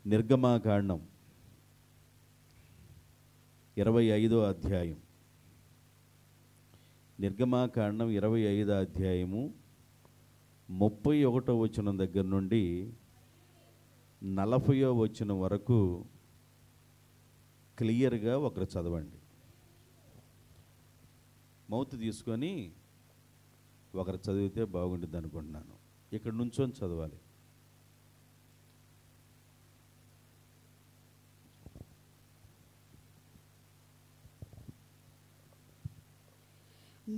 నిర్గమాకాండం 25వ అధ్యాయం. నిర్గమాకాండం 25వ అధ్యాయము 31వ వచనం దగ్గర నుండి 40వ వచనం వరకు క్లియర్గా ఒకరు చదవండి. మౌత్ తీసుకొని ఒకరు చదివితే బాగుంటుంది అనుకుంటున్నాను. ఇక్కడ నుంచొని చదవాలి.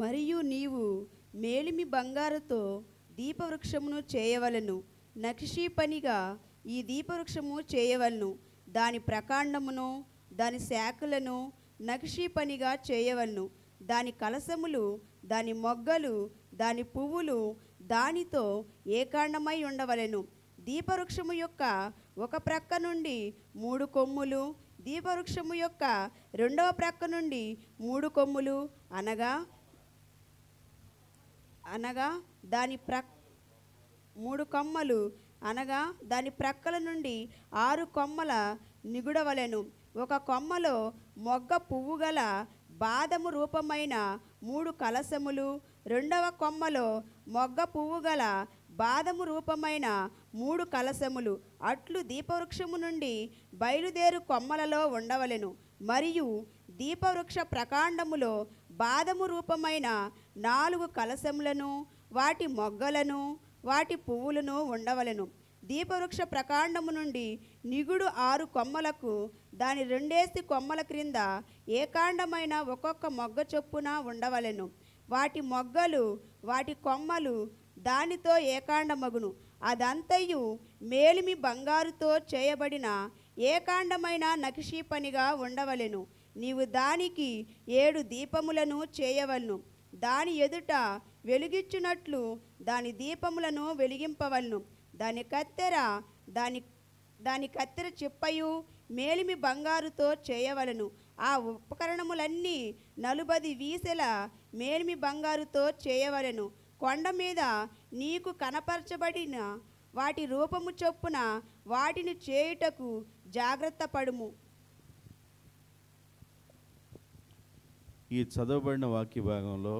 మరియు నీవు మేలిమి బంగారుతో దీపవృక్షమును చేయవలను. నక్షీ పనిగా ఈ దీపవృక్షము చేయవలను. దాని ప్రకాండమును దాని శాఖలను నక్షీ పనిగా చేయవలను. దాని కలసములు, దాని మొగ్గలు, దాని పువ్వులు దానితో ఏకాండమై ఉండవలెను. దీపవృక్షము యొక్క ఒక ప్రక్క నుండి 3 కొమ్ములు, దీపవృక్షము యొక్క రెండవ ప్రక్క నుండి 3 కొమ్ములు అనగా దాని 3 కొమ్మలు అనగా దాని ప్రక్కల నుండి 6 కొమ్మల నిగుడవలెను. ఒక కొమ్మలో మొగ్గ పువ్వు గల బాదము రూపమైన 3 కలశములు, రెండవ కొమ్మలో మొగ్గ పువ్వు గల బాదము రూపమైన 3 కలశములు అట్లు దీపవృక్షము నుండి బయలుదేరు కొమ్మలలో ఉండవలెను. మరియు దీపవృక్ష ప్రకాండములో బాదము రూపమైన 4 కలశములను, వాటి మొగ్గలను, వాటి పువ్వులను ఉండవలెను. దీపవృక్ష ప్రకాండము నుండి నిగుడు 6 కొమ్మలకు దాని 2 కొమ్మల క్రింద ఏకాండమైన ఒక్కొక్క మొగ్గ చొప్పున ఉండవలెను. వాటి మొగ్గలు, వాటి కొమ్మలు దానితో ఏకాండమగును. అదంతయు మేలిమి బంగారుతో చేయబడిన ఏకాండమైన నక్షీ పనిగా ఉండవలెను. నీవు దానికి 7 దీపములను చేయవలను. దాని ఎదుట వెలుగిచ్చునట్లు దాని దీపములను వెలిగింపవలను. దాని కత్తెర చిప్పయు మేలిమి బంగారుతో చేయవలను. ఆ ఉపకరణములన్నీ 40 వీసెల మేలిమి బంగారుతో చేయవలను. కొండ మీద నీకు కనపరచబడిన వాటి రూపము చొప్పున వాటిని చేయుటకు జాగ్రత్త పడుము. ఈ చదవబడిన వాక్య భాగంలో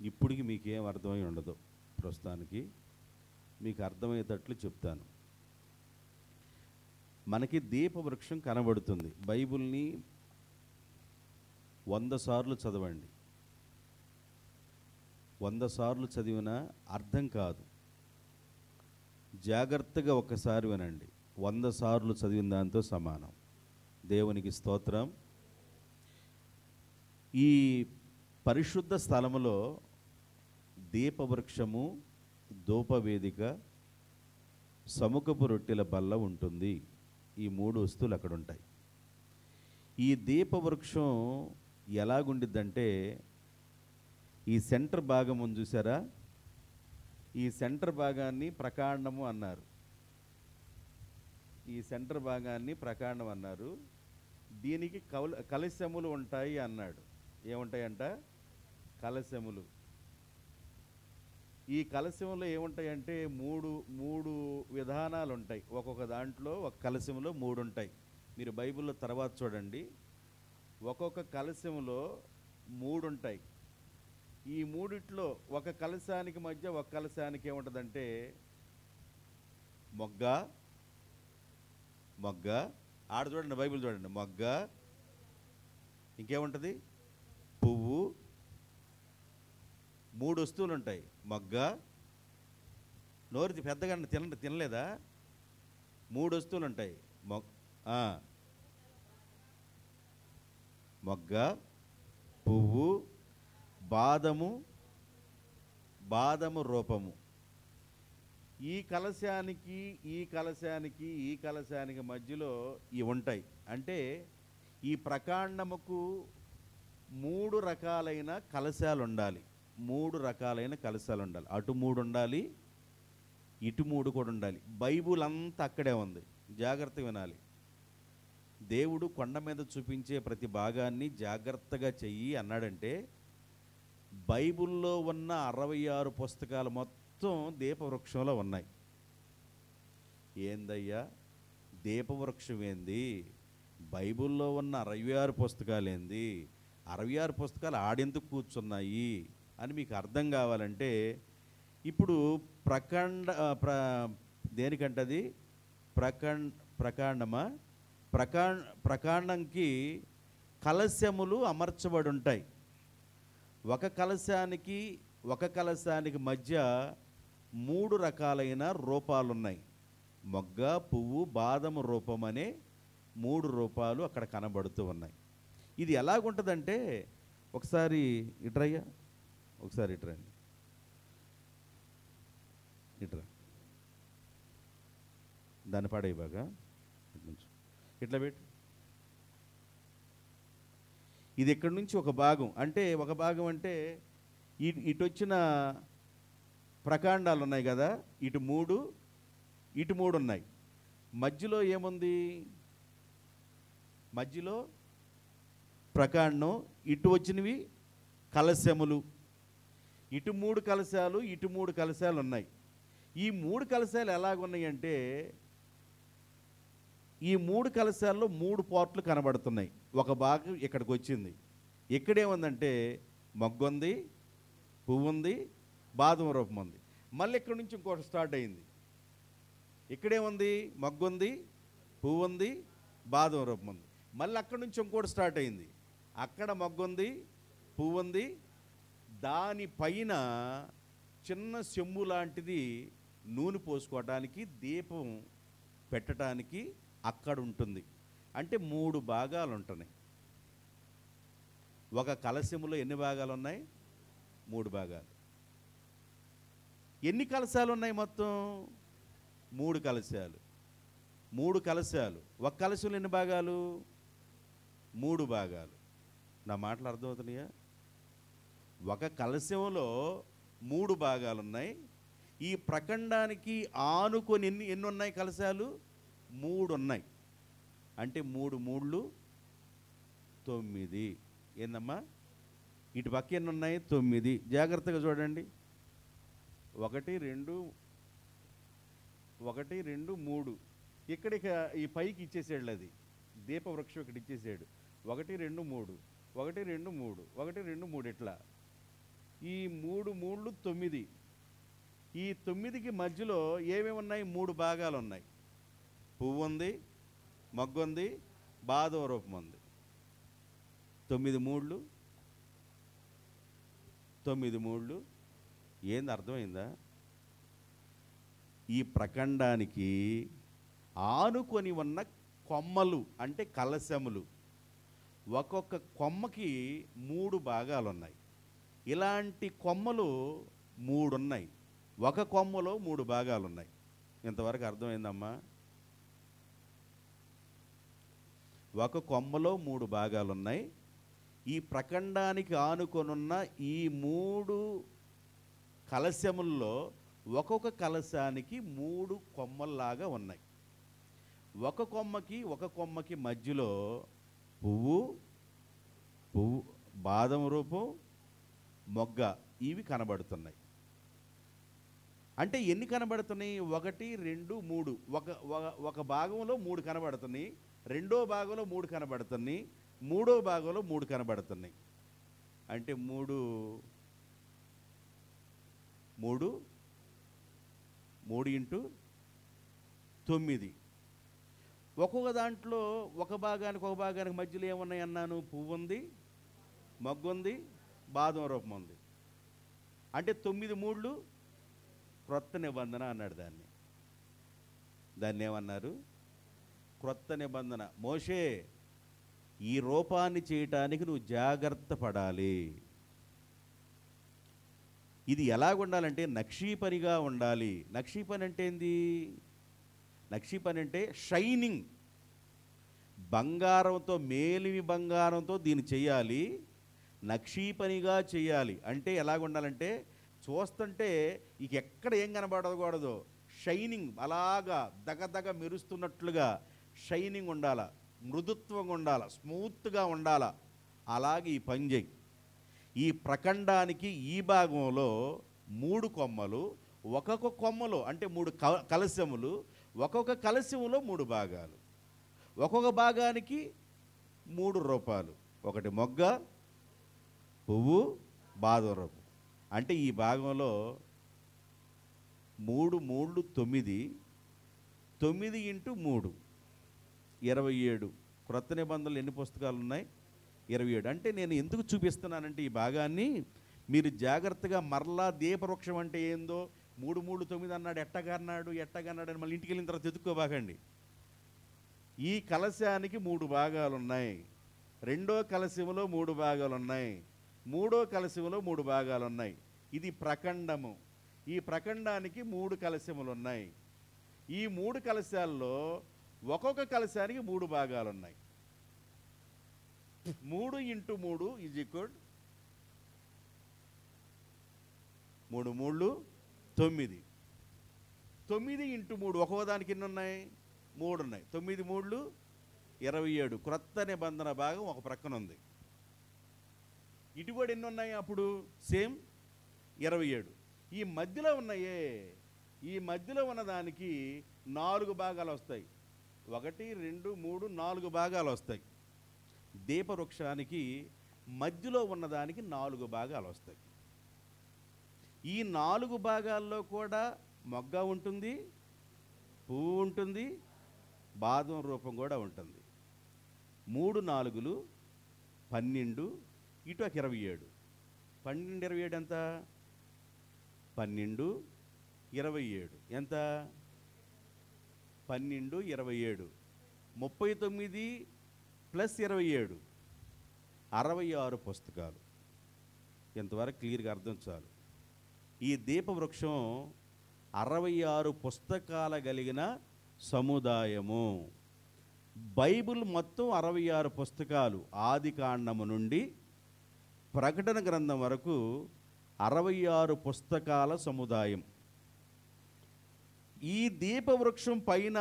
ఇప్పటికి మీకేం అర్థమై ఉండదు. ప్రస్తుతానికి మీకు అర్థమయ్యేటట్లు చెప్తాను. మనకి దీపవృక్షం కనబడుతుంది. బైబిల్ని 100 సార్లు చదవండి. 100 సార్లు చదివినా అర్థం కాదు. జాగ్రత్తగా ఒక్కసారి వినండి. 100 సార్లు చదివిన దాంతో సమానం. దేవునికి స్తోత్రం. ఈ పరిశుద్ధ స్థలములో దీపవృక్షము, ధూపవేదిక, సముఖపు రొట్టెల బల్ల ఉంటుంది. ఈ 3 వస్తువులు అక్కడ ఉంటాయి. ఈ దీపవృక్షం ఎలాగుండిద్దంటే, ఈ సెంటర్ భాగం ఉంది చూసారా, ఈ సెంటర్ భాగాన్ని ప్రకాండము అన్నారు. ఈ సెంటర్ భాగాన్ని ప్రకాండం అన్నారు. దీనికి కలశములు ఉంటాయి అన్నాడు. ఏముంటాయంట? కలశములు. ఈ కలశంలో ఏముంటాయంటే మూడు విధానాలు ఉంటాయి. ఒక్కొక్క దాంట్లో ఒక కలశంలో 3 ఉంటాయి. మీరు బైబిల్లో తర్వాత చూడండి. ఒక్కొక్క కలశంలో 3 ఉంటాయి. ఈ 3 ఒక కలశానికి మధ్య ఒక కలశానికి ఏముంటుందంటే మొగ్గ. ఆడ చూడండి, బైబిల్ చూడండి. మొగ్గ, ఇంకేముంటుంది? పువ్వు. 3 వస్తువులు ఉంటాయి. మొగ్గ, నోరు పెద్దగా తినలేదా? 3 వస్తువులు ఉంటాయి. మొగ్గ, పువ్వు, బాదము రూపము. ఈ కలశానికి మధ్యలో ఇవి ఉంటాయి. అంటే ఈ ప్రకాండముకు 3 రకాలైన కలశాలు ఉండాలి. 3 రకాలైన కలశాలు ఉండాలి. అటు 3 ఉండాలి, ఇటు 3 కూడా ఉండాలి. బైబుల్ అంతా అక్కడే ఉంది. జాగ్రత్తగా వినాలి. దేవుడు కొండ మీద చూపించే ప్రతి భాగాన్ని జాగ్రత్తగా చెయ్యి అన్నాడంటే, బైబిల్లో ఉన్న 66 పుస్తకాలు మొత్తం దీపవృక్షంలో ఉన్నాయి. ఏందయ్యా దీపవృక్షం ఏంది, బైబిల్లో ఉన్న 66 పుస్తకాలు ఏంది, 66 పుస్తకాలు ఆడెందుకు కూర్చున్నాయి అని మీకు అర్థం కావాలంటే ఇప్పుడు దేనికంటది ప్రకాండమా ప్రకాండంకి కలశములు అమర్చబడి ఉంటాయి. ఒక కలశానికి మధ్య 3 రకాలైన రూపాలు ఉన్నాయి. మొగ్గ, పువ్వు, బాదము రూపం అనే 3 రూపాలు అక్కడ కనబడుతూ ఉన్నాయి. ఇది ఎలాగుంటుందంటే ఒకసారి ఇట్రయ్యా, ఒకసారి ఇట్రండి, ఇట్రా, దాన్ని పడే బాగా ఇట్లా పెట్టు. ఇది ఇక్కడి నుంచి ఒక భాగం అంటే ఇటు వచ్చిన ప్రకాండాలు ఉన్నాయి కదా, ఇటు మూడు ఉన్నాయి. మధ్యలో ఏముంది? మధ్యలో ప్రకాండం, ఇటు వచ్చినవి కలశములు. ఇటు 3 కలశాలు, ఇటు 3 కలశాలు ఉన్నాయి. ఈ 3 కలశాలు ఎలాగున్నాయంటే ఈ 3 కలశాల్లో 3 పార్ట్లు కనబడుతున్నాయి. ఒక భాగం ఇక్కడికి వచ్చింది. ఇక్కడేముందంటే మొగ్గుంది, పువ్వు ఉంది, బాదం రూపం ఉంది. మళ్ళీ ఇక్కడి నుంచి ఇంకోటి స్టార్ట్ అయింది. ఇక్కడేముంది? మొగ్గుంది, పువ్వు ఉంది, బాదం రూపం ఉంది. మళ్ళీ అక్కడి నుంచి ఇంకోటి స్టార్ట్ అయింది. అక్కడ మొగ్గుంది, పువ్వు ఉంది, దానిపైన చిన్న చెంబు లాంటిది నూనె పోసుకోవడానికి, దీపం పెట్టడానికి అక్కడ ఉంటుంది. అంటే 3 భాగాలు ఉంటున్నాయి. ఒక కలశములో ఎన్ని భాగాలు ఉన్నాయి? 3 భాగాలు. ఎన్ని కలశాలు ఉన్నాయి మొత్తం? 3 కలశాలు. 3 కలశాలు. ఒక కలశంలో ఎన్ని భాగాలు? 3 భాగాలు. నా మాటలు అర్థమవుతున్నాయా? ఒక కలశంలో 3 భాగాలు ఉన్నాయి. ఈ ప్రఖండానికి ఆనుకొని ఎన్ని ఉన్నాయి కలశాలు? 3 ఉన్నాయి. అంటే 3 3 9. ఏందమ్మా? ఇటు పక్క ఎన్ని ఉన్నాయి? 9. జాగ్రత్తగా చూడండి. 1 2 3. ఇక్కడికి ఈ పైకి ఇచ్చేసాడు, అది దీపవృక్షం ఇక్కడ ఇచ్చేసాడు. 1 2 3, 1 2 3, 1 2 3. ఇట్లా ఈ 3 3 9. ఈ 9కి మధ్యలో ఏమేమి ఉన్నాయి? 3 భాగాలు ఉన్నాయి. పువ్వు ఉంది, మొగ్గు ఉంది, బాదం రూపం ఉంది. 9 3 9 3. ఏంది అర్థమైందా? ఈ ప్రఖండానికి ఆనుకొని ఉన్న కొమ్మలు అంటే కలశములు. ఒక్కొక్క కొమ్మకి 3 భాగాలు ఉన్నాయి. ఇలాంటి కొమ్మలు 3 ఉన్నాయి. ఒక కొమ్మలో 3 భాగాలు ఉన్నాయి. ఇంతవరకు అర్థమైందమ్మా? ఒక కొమ్మలో 3 భాగాలు ఉన్నాయి. ఈ ప్రఖండానికి ఆనుకొనున్న ఈ 3 కలశముల్లో ఒక్కొక్క కలశానికి 3 కొమ్మల్లాగా ఉన్నాయి. ఒక కొమ్మకి మధ్యలో పువ్వు, బాదం రూపం, మొగ్గ ఇవి కనబడుతున్నాయి. అంటే ఎన్ని కనబడుతున్నాయి? 1 2 3. ఒక భాగంలో 3 కనబడుతున్నాయి, రెండో భాగంలో 3 కనబడుతున్నాయి, మూడో భాగంలో 3 కనబడుతున్నాయి. అంటే 3 ఇంటూ 9. ఒక్కొక్క దాంట్లో ఒక భాగానికి మధ్యలో ఏమున్నాయి అన్నాను? పువ్వు ఉంది, మొగ్గు ఉంది, బాదం రూపం ఉంది. అంటే 9 3 క్రొత్త నిబంధన అన్నాడు. దాన్ని ఏమన్నారు? క్రొత్త నిబంధన. మోషే, ఈ రూపాన్ని చేయటానికి నువ్వు జాగ్రత్త పడాలి. ఇది ఎలాగుండాలంటే నక్షీపనిగా ఉండాలి. నక్షీపని అంటే ఏంది? నక్షీపని అంటే షైనింగ్. బంగారంతో, మేలిమి బంగారంతో దీన్ని చేయాలి, నక్షీపనిగా చేయాలి. అంటే ఎలాగుండాలంటే చూస్తుంటే ఇక ఎక్కడ ఏం కనబడకూడదు, షైనింగ్ అలాగా దగదగ మెరుస్తున్నట్లుగా షైనింగ్ ఉండాల, మృదుత్వంగా ఉండాల, స్మూత్గా ఉండాల. అలాగే ఈ పని చేయి. ఈ ప్రఖండానికి ఈ భాగంలో 3 కొమ్మలు, ఒక్కొక్క కొమ్మలో అంటే 3 కలశములు, ఒక్కొక్క కలశంలో 3 భాగాలు, ఒక్కొక్క భాగానికి 3 రూపాలు. ఒకటి మొగ్గ, పువ్వు, బాదం రూపం. అంటే ఈ భాగంలో 3 3 9, 9 ఇంటూ 3 27. క్రొత్త నిబంధనలు ఎన్ని పుస్తకాలు ఉన్నాయి? 27. అంటే నేను ఎందుకు చూపిస్తున్నానంటే ఈ భాగాన్ని మీరు జాగ్రత్తగా మరలా దీపవృక్షం అంటే ఏందో 3 3 9 అన్నాడు, ఎట్టగన్నాడు అని మళ్ళీ ఇంటికి వెళ్ళిన తర్వాత ఎత్తుక్కోబాకండి. ఈ కలశానికి 3 భాగాలు ఉన్నాయి, రెండో కలశంలో 3 భాగాలు ఉన్నాయి, మూడో కలశంలో 3 భాగాలు ఉన్నాయి. ఇది ప్రఖండము. ఈ ప్రఖండానికి 3 కలశములు ఉన్నాయి. ఈ 3 కలశాల్లో ఒక్కొక్క కలశానికి 3 భాగాలు ఉన్నాయి. 3 ఇంటూ 3 ఈజ్ ఈక్వల్ 3 3 9. 9 ఇంటూ 3 ఒక్కో దానికి ఎన్ని ఉన్నాయి? 3 ఉన్నాయి. 9 3 27. క్రొత్త నిబంధన భాగం ఒక ప్రక్కన ఉంది. ఇటు కూడా ఎన్ని ఉన్నాయి? అప్పుడు సేమ్ 27. ఈ మధ్యలో ఉన్నాయే, ఈ మధ్యలో ఉన్నదానికి 4 భాగాలు వస్తాయి. 1 2 3 4 భాగాలు వస్తాయి. దీపవృక్షానికి మధ్యలో ఉన్నదానికి 4 భాగాలు వస్తాయి. ఈ 4 భాగాల్లో కూడా మొగ్గ ఉంటుంది, పువ్వు ఉంటుంది, బాదం రూపం కూడా ఉంటుంది. 3 4 12, ఇటు ఒక 27. 12 27 ఎంత? 12 27 ఎంత? 12 27. 39 ప్లస్ 27 66 పుస్తకాలు. ఎంతవరకు క్లియర్గా అర్థం చాలు. ఈ దీపవృక్షం 66 పుస్తకాల కలిగిన సముదాయము. బైబిల్ మొత్తం 66 పుస్తకాలు. ఆది కాండము నుండి ప్రకటన గ్రంథం వరకు 66 పుస్తకాల సముదాయం. ఈ దీపవృక్షం పైన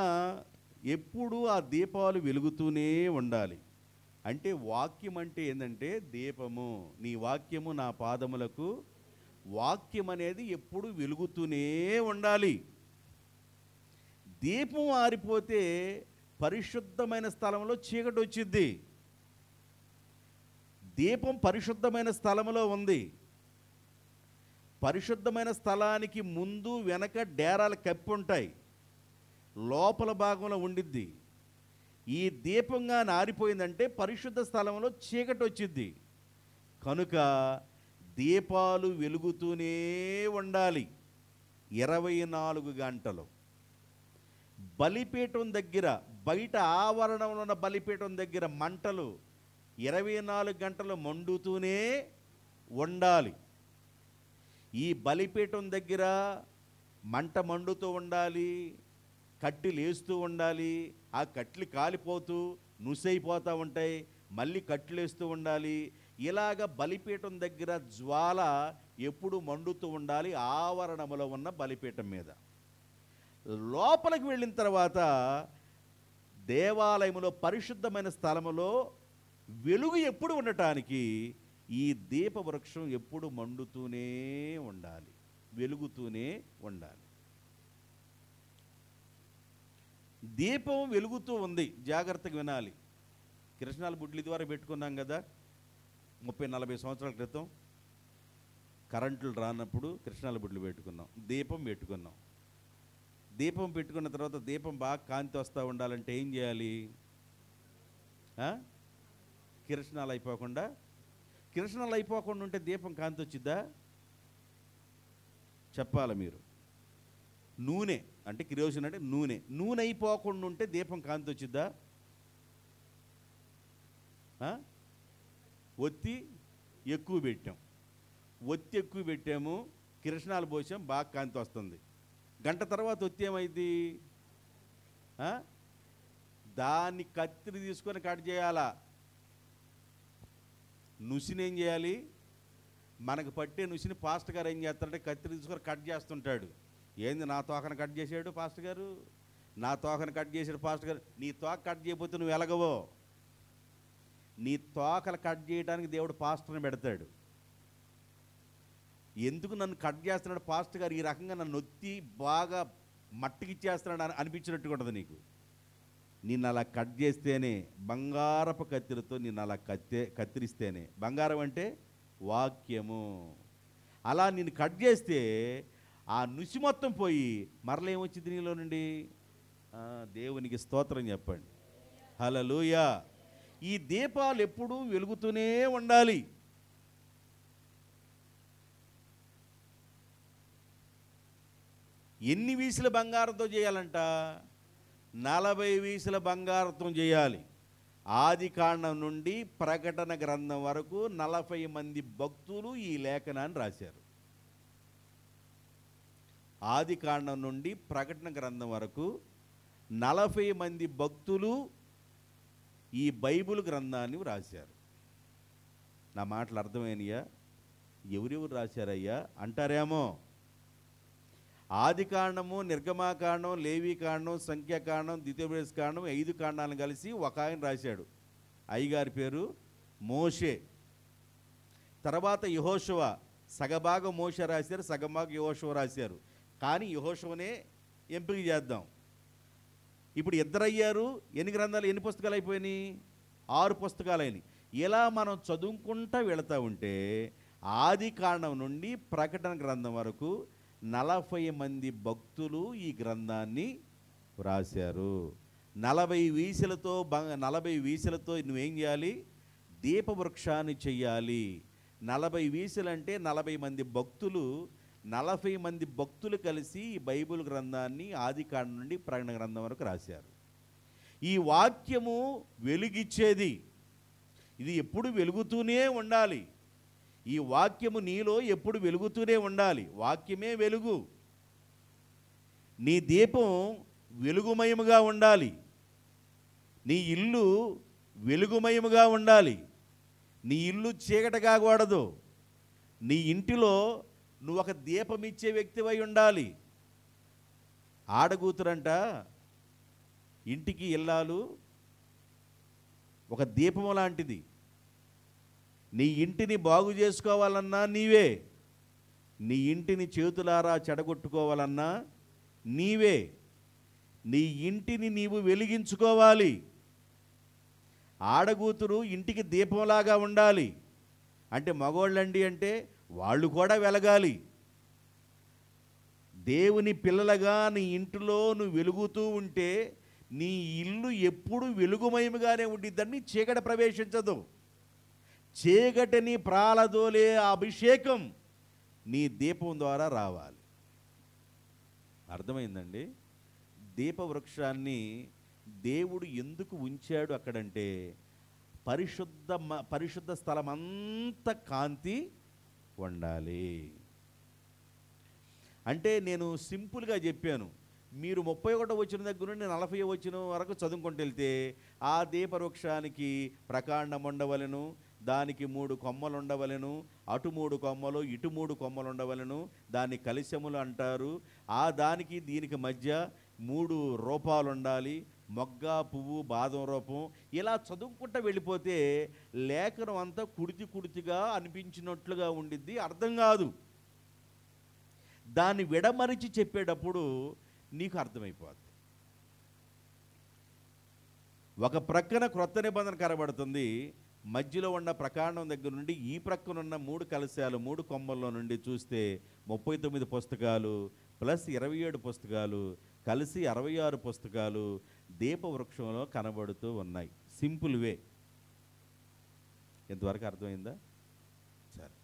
ఎప్పుడూ ఆ దీపాలు వెలుగుతూనే ఉండాలి. అంటే వాక్యం అంటే ఏంటంటే దీపము. నీ వాక్యము నా పాదములకు. వాక్యం అనేది ఎప్పుడు వెలుగుతూనే ఉండాలి. దీపం ఆరిపోతే పరిశుద్ధమైన స్థలంలో చీకటి వచ్చింది. దీపం పరిశుద్ధమైన స్థలంలో ఉంది. పరిశుద్ధమైన స్థలానికి ముందు వెనక డేరాలు కప్పి ఉంటాయి, లోపల భాగంలో ఉండిద్ది. ఈ దీపంగా ఆరిపోయిందంటే పరిశుద్ధ స్థలంలో చీకటి వచ్చింది. కనుక దీపాలు వెలుగుతూనే ఉండాలి 24 గంటలు. బలిపీఠం దగ్గర, బయట ఆవరణంలో ఉన్న బలిపీఠం దగ్గర మంటలు 24 గంటలు మండుతూనే ఉండాలి. ఈ బలిపీఠం దగ్గర మంట మండుతూ ఉండాలి, కట్టెలు వేస్తూ ఉండాలి. ఆ కట్టెలు కాలిపోతూ నుసైపోతూ ఉంటాయి, మళ్ళీ కట్టెలు వేస్తూ ఉండాలి. ఇలాగ బలిపీఠం దగ్గర జ్వాల ఎప్పుడు మండుతూ ఉండాలి ఆవరణములో ఉన్న బలిపీఠం మీద. లోపలికి వెళ్ళిన తర్వాత దేవాలయంలో పరిశుద్ధమైన స్థలములో వెలుగు ఎప్పుడు ఉండటానికి ఈ దీపవృక్షం ఎప్పుడు మండుతూనే ఉండాలి, వెలుగుతూనే ఉండాలి. దీపం వెలుగుతూ ఉంది, జాగ్రత్తగా వినాలి. కిరసనాల బుడ్లు ద్వారా పెట్టుకున్నాం కదా 30-40 సంవత్సరాల క్రితం. కరెంటులు రానప్పుడు కిరసనాల బుడ్లు పెట్టుకున్నాం, దీపం పెట్టుకున్నాం. దీపం పెట్టుకున్న తర్వాత దీపం బాగా కాంతి వస్తూ ఉండాలంటే ఏం చేయాలి? కిరసనాలు అయిపోకుండా ఉంటే దీపం కాంతి వచ్చిద్దా? చెప్పాలి మీరు. నూనె అంటే కిరోసిన్ అంటే నూనె అయిపోకుండా ఉంటే దీపం కాంతి వచ్చిద్దా? ఒత్తి ఎక్కువ పెట్టాము, కిరసనాలు పోసాం, బాగా కాంతి వస్తుంది. గంట తర్వాత ఒత్తి ఏమైంది? దాన్ని కత్తిరి తీసుకొని కట్ చేయాలా? నుసిని ఏం చేయాలి? మనకు పట్టే నుసిని పాస్టర్ గారు ఏం చేస్తారంటే కత్తిరి తీసుకొని కట్ చేస్తుంటాడు. ఏంది నా తోకను కట్ చేసాడు పాస్టర్ గారు, నా తోకను కట్ చేసాడు పాస్టర్ గారు. నీ తోక కట్ చేయకపోతే నువ్వు ఎలాగవో? నీ తోకలు కట్ చేయడానికి దేవుడు పాస్టర్ని పెడతాడు. ఎందుకు నన్ను కట్ చేస్తున్నాడు పాస్టర్ గారు? ఈ రకంగా నన్ను ఒత్తి బాగా మట్టికి ఇచ్చేస్తున్నాడు అనిపించినట్టుగా ఉంటుంది నీకు. నిన్ను అలా కట్ చేస్తేనే, బంగారపు కత్తిరితో నిన్ను అలా కత్తిరిస్తేనే, బంగారం అంటే వాక్యము, అలా నిన్ను కట్ చేస్తే ఆ నుసి మొత్తం పోయి మరలేమొచ్చింది నీలో నుండి? దేవునికి స్తోత్రం చెప్పండి. హల్లెలూయా. ఈ దీపాలు ఎప్పుడూ వెలుగుతూనే ఉండాలి. ఎన్ని వీసుల బంగారంతో చేయాలంట? 40 వీసుల బంగారంతో చేయాలి. ఆది కాండం నుండి ప్రకటన గ్రంథం వరకు 40 మంది భక్తులు ఈ లేఖనాన్ని రాశారు. ఆది కాండం నుండి ప్రకటన గ్రంథం వరకు 40 మంది భక్తులు ఈ బైబిల్ గ్రంథాన్ని రాశారు. నా మాటలు అర్థమైనయా? ఎవరెవరు రాశారయ్యా అంటారేమో. ఆది కాండము, నిర్గమాకాండం, లేవీకాండం, సంఖ్యాకాండం, ద్వితీయోపదేశకాండం 5 కాండాలను కలిసి ఒక ఆయన రాశాడు. అయ్యగారి పేరు మోషే. తర్వాత యెహోషువ, సగభాగం మోషే రాశారు, సగభాగం యెహోషువ రాశారు. కానీ యెహోషువనే ఎంపిక చేద్దాం. ఇప్పుడు ఇద్దరయ్యారు. ఎన్ని గ్రంథాలు, ఎన్ని పుస్తకాలు అయిపోయినాయి? 6 పుస్తకాలు అయినాయి. ఇలా మనం చదువుకుంటూ వెళతా ఉంటే ఆది కాండం నుండి ప్రకటన గ్రంథం వరకు 40 మంది భక్తులు ఈ గ్రంథాన్ని వ్రాశారు. 40 వీసలతో నువ్వేం చేయాలి? దీపవృక్షాన్ని చెయ్యాలి. 40 వీసలంటే 40 మంది భక్తులు, 40 మంది భక్తులు కలిసి ఈ బైబిల్ గ్రంథాన్ని ఆది కాండం నుండి ప్రకటన గ్రంథం వరకు రాశారు. ఈ వాక్యము వెలుగిచ్చేది. ఇది ఎప్పుడు వెలుగుతూనే ఉండాలి. ఈ వాక్యము నీలో ఎప్పుడు వెలుగుతూనే ఉండాలి. వాక్యమే వెలుగు. నీ దీపం వెలుగుమయముగా ఉండాలి. నీ ఇల్లు వెలుగుమయముగా ఉండాలి. నీ ఇల్లు చీకటి కాకూడదు. నీ ఇంటిలో నువ్వు ఒక దీపం ఇచ్చే వ్యక్తివై ఉండాలి. ఆడగూతురంట ఇంటికి ఇల్లాలు ఒక దీపం లాంటిది. నీ ఇంటిని బాగు చేసుకోవాలన్నా నీవే, నీ ఇంటిని చేతులారా చెడగొట్టుకోవాలన్నా నీవే. నీ ఇంటిని నీవు వెలిగించుకోవాలి. ఆడగూతురు ఇంటికి దీపంలాగా ఉండాలి. అంటే మగోళ్ళండి అంటే వాళ్ళు కూడా వెలగాలి. దేవుని పిల్లలుగా నీ ఇంటిలో నువ్వు వెలుగుతూ ఉంటే నీ ఇల్లు ఎప్పుడు వెలుగుమయముగానే ఉండిద్దని చీకటి ప్రవేశించదు. చీకటిని ప్రాలదోలే అభిషేకం నీ దీపం ద్వారా రావాలి. అర్థమైందండి? దీపవృక్షాన్ని దేవుడు ఎందుకు ఉంచాడు అక్కడంటే పరిశుద్ధ స్థలం అంతా కాంతి ఉండాలి. అంటే నేను సింపుల్గా చెప్పాను. మీరు 31వ వచనం దగ్గర నుండి 40వ వచనం వరకు చదువుకుంటూ వెళ్తే ఆ దీపవృక్షానికి ప్రకాండం ఉండవలెను, దానికి 3 కొమ్మలు ఉండవలెను, అటు 3 కొమ్మలు ఇటు 3 కొమ్మలు ఉండవలెను, దాన్ని కలశములు అంటారు. ఆ దానికి దీనికి మధ్య 3 రూపాలు ఉండాలి, మొగ్గ, పువ్వు, బాదం రూపం. ఇలా చదువుకుంటూ వెళ్ళిపోతే లేఖనం అంతా కుడితిగా అనిపించినట్లుగా ఉండిద్ది, అర్థం కాదు. దాన్ని విడమరిచి చెప్పేటప్పుడు నీకు అర్థమైపోద్ది. ఒక ప్రక్కన క్రొత్త నిబంధన కనబడుతుంది. మధ్యలో ఉన్న ప్రకాండం దగ్గర నుండి ఈ ప్రక్కనున్న 3 కలశాలు 3 కొమ్మల్లో నుండి చూస్తే 39 పుస్తకాలు ప్లస్ 27 పుస్తకాలు కలిసి 66 పుస్తకాలు దీపవృక్షంలో కనబడుతూ ఉన్నాయి. Simple way. ఎంతవరకు అర్థమైందా? సరే,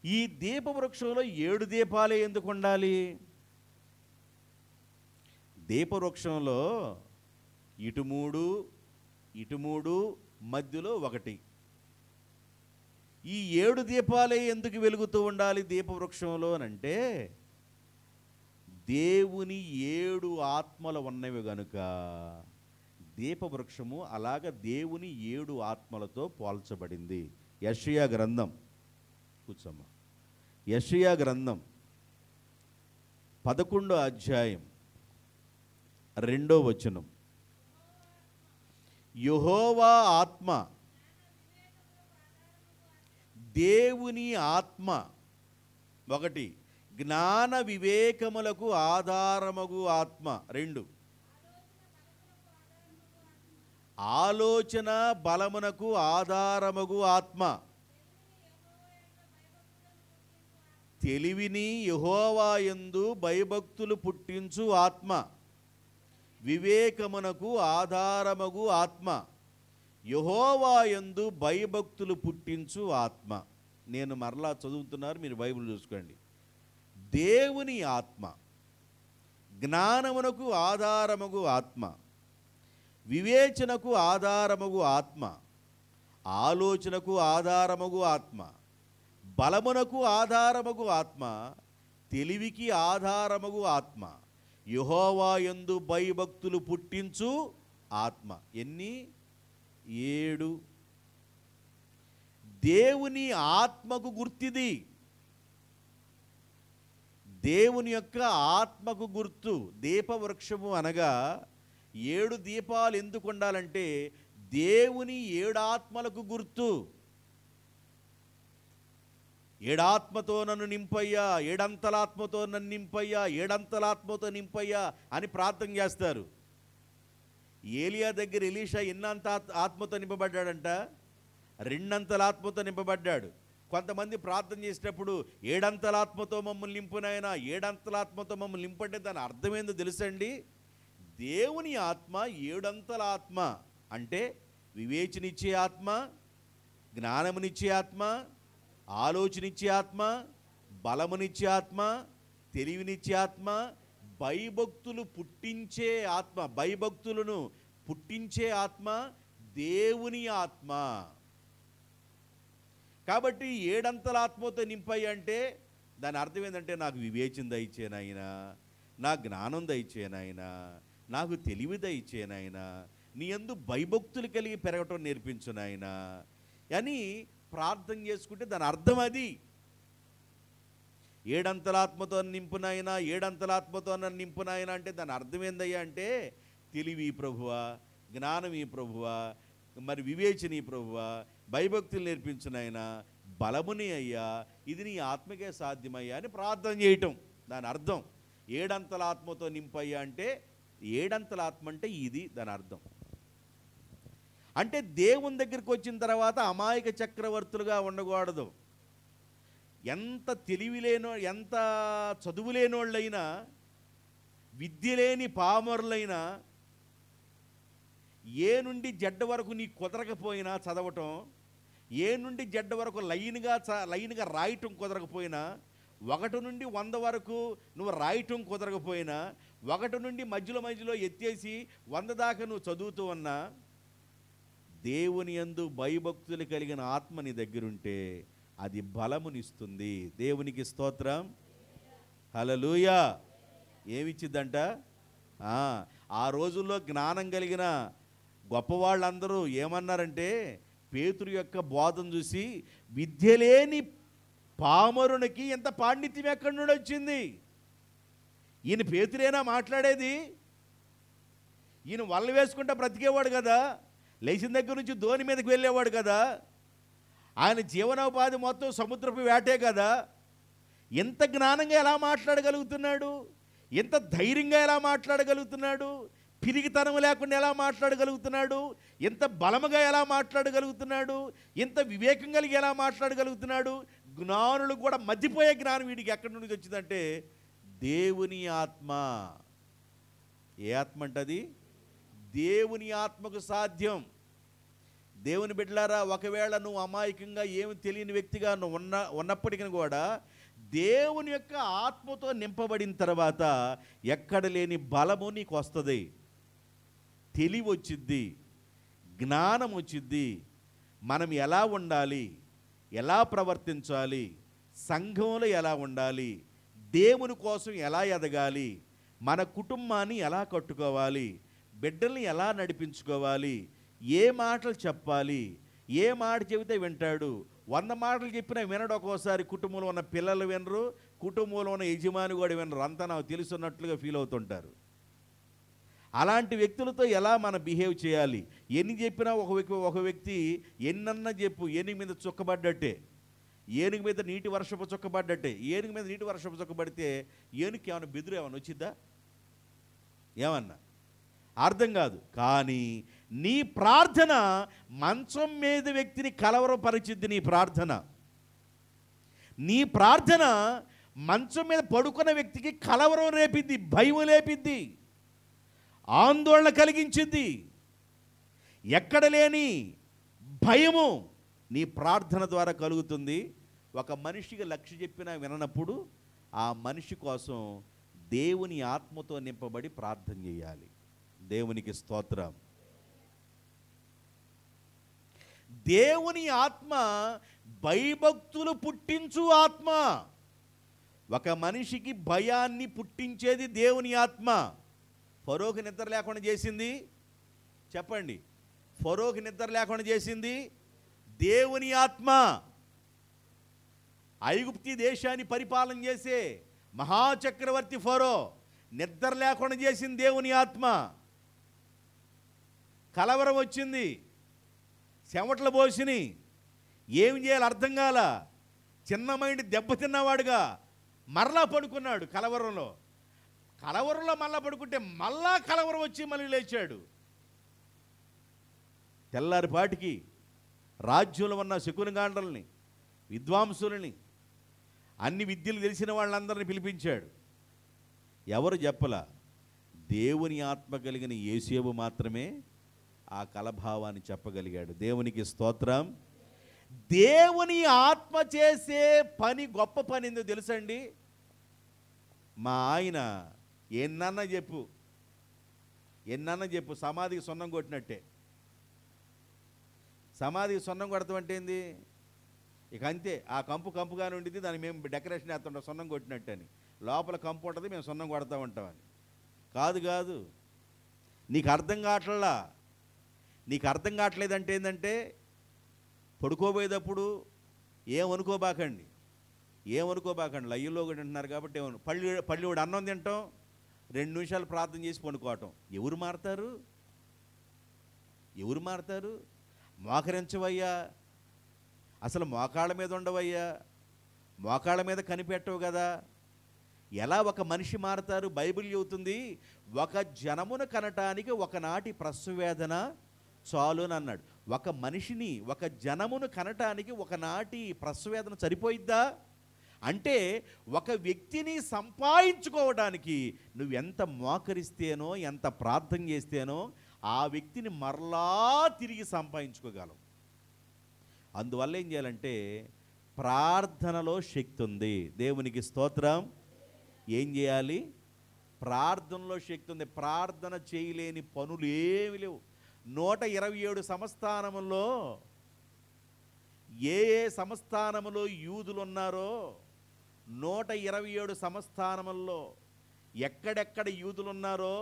ఈ దీపవృక్షంలో 7 దీపాలే ఎందుకు ఉండాలి? దీపవృక్షంలో ఇటు 3 మధ్యలో 1. ఈ 7 దీపాలే ఎందుకు వెలుగుతూ ఉండాలి దీపవృక్షంలో అంటే దేవుని 7 ఆత్మలు ఉన్నవి గనుక దీపవృక్షము అలాగ దేవుని 7 ఆత్మలతో పోల్చబడింది. యెషయా గ్రంథం, కూర్చోమ్మా, యెషయా గ్రంథం 11వ అధ్యాయం 2వ వచనం. యెహోవా ఆత్మ, దేవుని ఆత్మ 1, జ్ఞాన వివేకములకు ఆధారమగు ఆత్మ. 2, ఆలోచన బలమునకు ఆధారమగు ఆత్మ. తెలివిని యెహోవా యందు భయభక్తులు పుట్టించు ఆత్మ. వివేకమునకు ఆధారమగు ఆత్మ, యెహోవా యందు భయభక్తులు పుట్టించు ఆత్మ. నేను మరలా చదువుతున్నారు, మీరు బైబిల్ చూసుకోండి. దేవుని ఆత్మ, జ్ఞానమునకు ఆధారమగు ఆత్మ, వివేచనకు ఆధారమగు ఆత్మ, ఆలోచనకు ఆధారమగు ఆత్మ, బలమునకు ఆధారమగు ఆత్మ, తెలివికి ఆధారమగు ఆత్మ, యెహోవా యందు భయభక్తులు పుట్టించు ఆత్మ. ఎన్ని? 7. దేవుని ఆత్మకు గుర్తిది. దేవుని యొక్క ఆత్మకు గుర్తు దీపవృక్షము అనగా 7 దీపాలు ఎందుకు ఉండాలంటే దేవుని 7 ఆత్మలకు గుర్తు. 7 ఆత్మతో నన్ను నింపయ్యా, 7 అంతలాత్మతో నన్ను నింపయ్యా, 7 అంతలాత్మతో నింపయ్యా అని ప్రార్థన చేస్తారు. ఏలియా దగ్గర ఎలీషా ఎన్నంత ఆత్మతో నింపబడ్డాడంట? 2 అంతల ఆత్మతో నింపబడ్డాడు. కొంతమంది ప్రార్థన చేసేటప్పుడు 7 అంతల ఆత్మతో మమ్మల్ని నింపునైనా, 7 అంతల ఆత్మతో మమ్మల్ని నింపంటే దాని అర్థమేందో తెలుసండి? దేవుని ఆత్మ 7 అంతల ఆత్మ అంటే వివేచనిచ్చే ఆత్మ, జ్ఞానమునిచ్చే ఆత్మ, ఆలోచనిచ్చే ఆత్మ, బలమునిచ్చే ఆత్మ, తెలివినిచ్చే ఆత్మ, భయభక్తులు పుట్టించే ఆత్మ. భయభక్తులను పుట్టించే ఆత్మ దేవుని ఆత్మ. కాబట్టి 7 అంతల ఆత్మతో నింపాయి అంటే దాని అర్థం ఏంటంటే నాకు వివేచన దయచేనాయనా, నా జ్ఞానం దయచేనాయనా, నాకు తెలివి దయచేనాయనా, నీ యందు భయభక్తులు కలిగి పెరగటం నేర్పించు నాయనా అని ప్రార్థన చేసుకుంటే దాని అర్థం అది. 7 అంతల ఆత్మతో నింపునాయనా, 7 అంతల ఆత్మతో నన్ను నింపునాయనా అంటే దాని అర్థం ఏందయ్యా అంటే తెలివి ప్రభువా, జ్ఞానం ఈ ప్రభువా, మరి వివేచని ప్రభువా, భయభక్తులు నేర్పించునాయనా, బలముని అయ్యా, ఇది నీ ఆత్మకే సాధ్యమయ్యా అని ప్రార్థన చేయటం. దాని అర్థం 7 అంతల ఆత్మతో నింపయ్యా అంటే 7 అంతల ఆత్మ అంటే ఇది దాని అర్థం. అంటే దేవుని దగ్గరికి వచ్చిన తర్వాత అమాయక చక్రవర్తులుగా ఉండకూడదు. ఎంత తెలివిలేనో, ఎంత చదువులేనోళ్ళైనా, విద్య లేని పామరులైనా, ఏ నుండి జెడ్ వరకు నీ కుదరకపోయినా చదవటం, ఏ నుండి జెడ్ వరకు లైన్గా రాయటం కుదరకపోయినా, 1 నుండి 100 వరకు నువ్వు రాయటం కుదరకపోయినా, 1 నుండి మధ్యలో ఎత్తేసి 100 దాకా నువ్వు చదువుతూ ఉన్నా, దేవుని యందు భయభక్తులు కలిగిన ఆత్మ నీ దగ్గరుంటే అది బలమునిస్తుంది. దేవునికి స్తోత్రం, హల్లెలూయా. ఏమిచ్చిద్దంట? ఆ రోజుల్లో జ్ఞానం కలిగిన గొప్పవాళ్ళందరూ ఏమన్నారంటే పేతురు యొక్క బోధన చూసి, విద్య లేని పామరునికి ఎంత పాండిత్యం ఎక్కడి నుండి వచ్చింది? ఈయన పేతురేనా మాట్లాడేది? ఈయన వల్ల వేసుకుంటా బ్రతికేవాడు కదా, లేచిన దగ్గర నుంచి ధోని మీదకి వెళ్ళేవాడు కదా, ఆయన జీవనోపాధి మొత్తం సముద్రపు వేటే కదా. ఎంత జ్ఞానంగా ఎలా మాట్లాడగలుగుతున్నాడు? ఎంత ధైర్యంగా ఎలా మాట్లాడగలుగుతున్నాడు? పిరిగితనం లేకుండా ఎలా మాట్లాడగలుగుతున్నాడు? ఎంత బలముగా ఎలా మాట్లాడగలుగుతున్నాడు? ఎంత వివేకం కలిగి ఎలా మాట్లాడగలుగుతున్నాడు? జ్ఞానులు కూడా మధ్యపోయే జ్ఞానం వీడికి ఎక్కడి నుండి వచ్చిందంటే దేవుని ఆత్మ. ఏ ఆత్మ అంటది? దేవుని ఆత్మకు సాధ్యం. దేవుని బిడ్డలారా, ఒకవేళ నువ్వు అమాయకంగా ఏమి తెలియని వ్యక్తిగా నువ్వు ఉన్నప్పటికీ కూడా దేవుని యొక్క ఆత్మతో నింపబడిన తర్వాత ఎక్కడ లేని బలము నీకు వస్తుంది, తెలివి వచ్చిద్ది, జ్ఞానం వచ్చిద్ది. మనం ఎలా ఉండాలి, ఎలా ప్రవర్తించాలి, సంఘంలో ఎలా ఉండాలి, దేవుని కోసం ఎలా ఎదగాలి, మన కుటుంబాన్ని ఎలా కట్టుకోవాలి, బిడ్డల్ని ఎలా నడిపించుకోవాలి, ఏ మాటలు చెప్పాలి, ఏ మాట చెబితే వింటాడు. 100 మాటలు చెప్పినా వినడు. ఒక్కోసారి కుటుంబంలో ఉన్న పిల్లలు వినరు, కుటుంబంలో ఉన్న యజమాని కూడా వినరు. అంతా నాకు తెలుసున్నట్లుగా ఫీల్ అవుతుంటారు. అలాంటి వ్యక్తులతో ఎలా మనం బిహేవ్ చేయాలి? ఎన్ని చెప్పినా ఒక వ్యక్తి ఎన్నన్నా చెప్పు 8 మీద చుక్కబడ్డట్టే. ఏనుగు మీద నీటి వర్షపు చుక్క పడ్డట్టే. ఏనుగు మీద నీటి వర్షపు చుక్క పడితే ఏనుగుకి ఏమైనా బెదురు ఏమైనా వచ్చిద్దా? ఏమన్నా అర్థం కాదు. కానీ నీ ప్రార్థన మంచం మీద వ్యక్తిని కలవరపరిచిద్ది. నీ ప్రార్థన మంచం మీద పడుకున్న వ్యక్తికి కలవరం రేపిద్ది, భయం లేపిద్ది, ఆందోళన కలిగించింది. ఎక్కడ లేని భయము నీ ప్రార్థన ద్వారా కలుగుతుంది. ఒక మనిషికి లక్ష్య చెప్పినా విననప్పుడు ఆ మనిషి కోసం దేవుని ఆత్మతో నింపబడి ప్రార్థన చేయాలి. దేవునికి స్తోత్రం. దేవుని ఆత్మ భయభక్తులు పుట్టించు ఆత్మ. ఒక మనిషికి భయాన్ని పుట్టించేది దేవుని ఆత్మ. ఫరోకి నిద్ర లేకుండా చేసింది, చెప్పండి, ఫరోకి నిద్ర లేకుండా చేసింది దేవుని ఆత్మ. ఐగుప్తి దేశాన్ని పరిపాలన చేసే మహాచక్రవర్తి ఫరో నిద్ర లేకుండా చేసింది దేవుని ఆత్మ. కలవరం వచ్చింది, చెమటలు పోసిని, ఏం చేయాలి అర్థం కాల. చిన్న మైండ్ దెబ్బతిన్నవాడుగా మరలా పడుకున్నాడు కలవరంలో. మళ్ళా పడుకుంటే మళ్ళా కలవరం వచ్చి మళ్ళీ లేచాడు. తెల్లారిపాటికి రాజ్యంలో ఉన్న శకునగాండ్రల్ని, విద్వాంసులని, అన్ని విద్యలు తెలిసిన వాళ్ళందరినీ పిలిపించాడు. ఎవరు చెప్పలా, దేవుని ఆత్మ కలిగిన యేసేపు మాత్రమే ఆ కలభావాన్ని చెప్పగలిగాడు. దేవునికి స్తోత్రం. దేవుని ఆత్మ చేసే పని గొప్ప పని ఏందో తెలుసండి. మా ఆయన ఎన్నన్నా చెప్పు సమాధికి సున్నం కొట్టినట్టే. సమాధికి సున్నం కొడతామంటే ఏంది? ఇక అంతే, ఆ కంపుగానే ఉండిద్ది, దాన్ని మేము డెకరేషన్ వేస్తుంటాం సున్నం కొట్టినట్టు. లోపల కంపు ఉంటుంది, మేము సున్నం కొడతా ఉంటామని. కాదు, నీకు అర్థం కావట్లా. నీకు అర్థం కావట్లేదంటే ఏంటంటే, పడుకోబోయేటప్పుడు ఏమనుకోబాకండి. లయ్యలో కూడా అంటున్నారు కాబట్టి పళ్ళివాడు అన్నం తింటాం, 2 నిమిషాలు ప్రార్థన చేసి పడుకోవటం. ఎవరు మారుతారు? మోకరించవయ్యా, అసలు మోకాళ్ళ మీద ఉండవయ్యా, మోకాళ్ళ మీద కనిపెట్టవు కదా. ఎలా ఒక మనిషి మారుతారు? బైబిల్ చెబుతుంది, ఒక జనమును కనటానికి ఒకనాటి ప్రసవవేదన చాలుని అన్నాడు. ఒక జనమును కనటానికి ఒకనాటి ప్రసవవేదన సరిపోయిద్దా? అంటే ఒక వ్యక్తిని సంపాదించుకోవడానికి నువ్వు ఎంత మోకరిస్తేనో, ఎంత ప్రార్థన చేస్తేనో ఆ వ్యక్తిని మరలా తిరిగి సంపాదించుకోగలవు. అందువల్ల ఏం చేయాలంటే, ప్రార్థనలో శక్తి ఉంది. దేవునికి స్తోత్రం. ఏం చేయాలి? ప్రార్థనలో శక్తి ఉంది. ప్రార్థన చేయలేని పనులు ఏమి లేవు. 127 సంస్థానములో ఏ సంస్థానములో యూదులు ఉన్నారో 127 సంస్థానముల్లో ఎక్కడెక్కడ యూదులు ఉన్నారో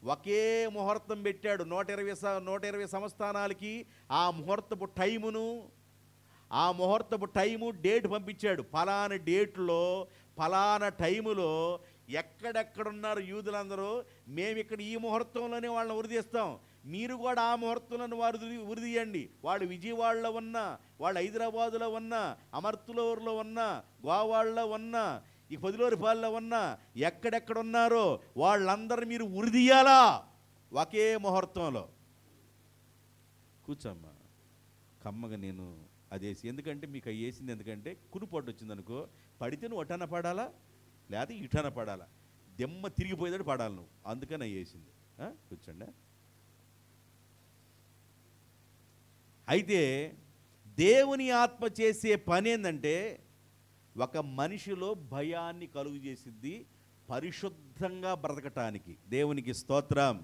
ఒకే ముహూర్తం పెట్టాడు. 120 సంస్థానాలకి ఆ ముహూర్తపు టైము డేట్ పంపించాడు. ఫలానా డేట్లో ఫలానా టైములో ఎక్కడెక్కడున్నారు యూదులందరూ, మేము ఇక్కడ ఈ ముహూర్తంలోనే వాళ్ళని ఉరిదీస్తాం, మీరు కూడా ఆ ముహూర్తంలో వారు ఉరిదీయండి. వాళ్ళు విజయవాడలో ఉన్నా, వాళ్ళు హైదరాబాదులో ఉన్నా, అమర్తులూరులో ఉన్నా, గోవాడలో ఉన్నా, ఈ పొదిలోరిపాల్లో ఉన్నా, ఎక్కడెక్కడున్నారో వాళ్ళందరూ మీరు ఉరిదీయాలా ఒకే ముహూర్తంలో. కూర్చోమ్మా, కమ్మగా నేను అదేసి. ఎందుకంటే మీకు అవి వేసింది ఎందుకంటే, కునుపొట్టు వచ్చిందనుకో, పడితే నువ్వు అటన పడాలా, లేదా ఇటన పడాలా, దెమ్మ తిరిగిపోయేదాడు పడాలి నువ్వు. అందుకని అవి వేసింది. కూర్చోండి. అయితే దేవుని ఆత్మ చేసే పని ఏంటంటే, ఒక మనిషిలో భయాన్ని కలుగు చేసిద్ది పరిశుద్ధంగా బ్రతకటానికి. దేవునికి స్తోత్రం.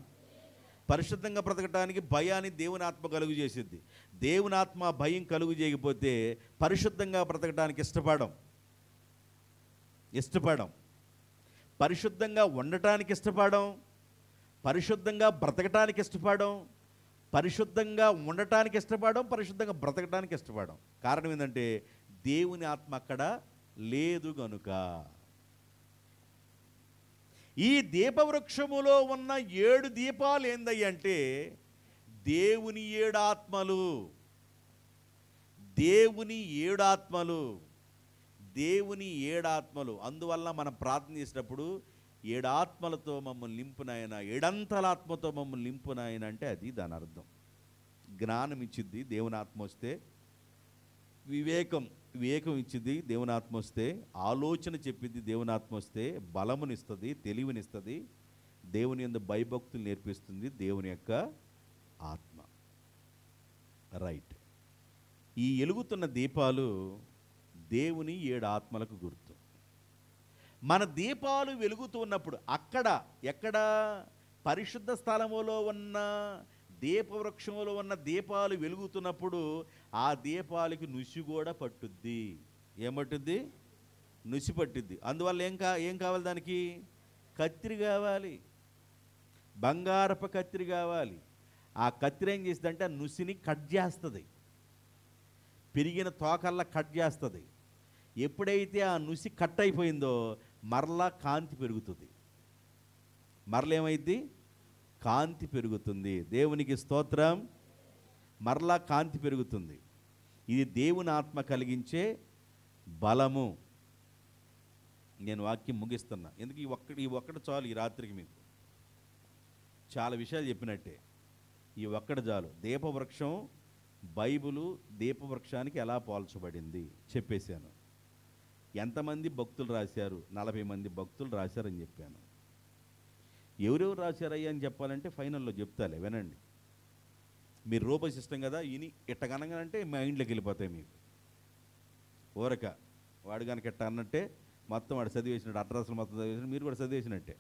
పరిశుద్ధంగా బ్రతకటానికి భయాన్ని దేవుని ఆత్మ కలుగు చేసిద్ది. దేవుని ఆత్మ భయం కలుగు చేయకపోతే పరిశుద్ధంగా బ్రతకటానికి ఇష్టపడం. పరిశుద్ధంగా ఉండటానికి ఇష్టపడం, పరిశుద్ధంగా బ్రతకటానికి ఇష్టపడం, పరిశుద్ధంగా ఉండటానికి ఇష్టపడం, పరిశుద్ధంగా బ్రతకటానికి ఇష్టపడం. కారణం ఏంటంటే దేవుని ఆత్మ అక్కడ లేదు గనుక. ఈ దీపవృక్షములో ఉన్న 7 దీపాలు ఏందయ్యంటే దేవుని 7 ఆత్మలు. దేవుని 7 ఆత్మలు, దేవుని 7 ఆత్మలు. అందువల్ల మనం ప్రార్థన చేసినప్పుడు 7 ఆత్మలతో మమ్మల్ని నింపునాయన, 7 ఆత్మతో మమ్మల్ని నింపునాయన అంటే అది దాని అర్థం. జ్ఞానం ఇచ్చిద్ది దేవుని ఆత్మ వస్తే, వివేకం ఇచ్చిద్ది దేవుని ఆత్మ వస్తే, ఆలోచన చెప్పిద్ది దేవుని ఆత్మ వస్తే, బలమునిస్తుంది, తెలివినిస్తుంది, దేవుని యందు భయభక్తులు నేర్పిస్తుంది దేవుని యొక్క ఆత్మ. రైట్. ఈ వెలుగుతున్న దీపాలు దేవుని 7 ఆత్మలకు గుర్తు. మన దీపాలు వెలుగుతున్నప్పుడు ఎక్కడ పరిశుద్ధ స్థలములో ఉన్న దీపవృక్షంలో ఉన్న దీపాలు వెలుగుతున్నప్పుడు ఆ దీపాలకి నుసి కూడా పట్టుద్ది. ఏమట్టుద్ది? నుసి పట్టుద్ది. అందువల్ల ఏం కావాలి? దానికి కత్తిరి కావాలి, బంగారపు కత్తిరి కావాలి. ఆ కత్తిరి ఏం చేస్తుందంటే ఆ నుసిని కట్ చేస్తుంది, పెరిగిన తోకల్లా కట్ చేస్తుంది. ఎప్పుడైతే ఆ నుసి కట్ అయిపోయిందో మరలా కాంతి పెరుగుతుంది. మరలేమైంది? కాంతి పెరుగుతుంది. దేవునికి స్తోత్రం. మరలా కాంతి పెరుగుతుంది. ఇది దేవుని ఆత్మ కలిగించే బలము. నేను వాక్యం ముగిస్తున్నా, ఎందుకు ఈ ఒక్కటి చాలు. ఈ రాత్రికి మీకు చాలా విషయాలు చెప్పినట్టే. ఈ ఒక్కటి చాలు. దీపవృక్షం, బైబిలు దీపవృక్షానికి ఎలా పోల్చబడింది చెప్పేశాను. ఎంతమంది భక్తులు రాశారు? 40 మంది భక్తులు రాశారని చెప్పాను. ఎవరెవరు రాశారయ్యా అని చెప్పాలంటే ఫైనల్లో చెప్తాలే, వినండి. మీరు రూపశిష్టం కదా, ఇని ఇట్టగనగానంటే మైండ్లోకి వెళ్ళిపోతాయి మీకు. ఊరక వాడు కనుక ఎట్ట అన్నట్టే మొత్తం వాడు చదివేసినట్టు, అడ్రస్లు మొత్తం చదివేసినట్టు మీరు కూడా చదివేసినట్టే.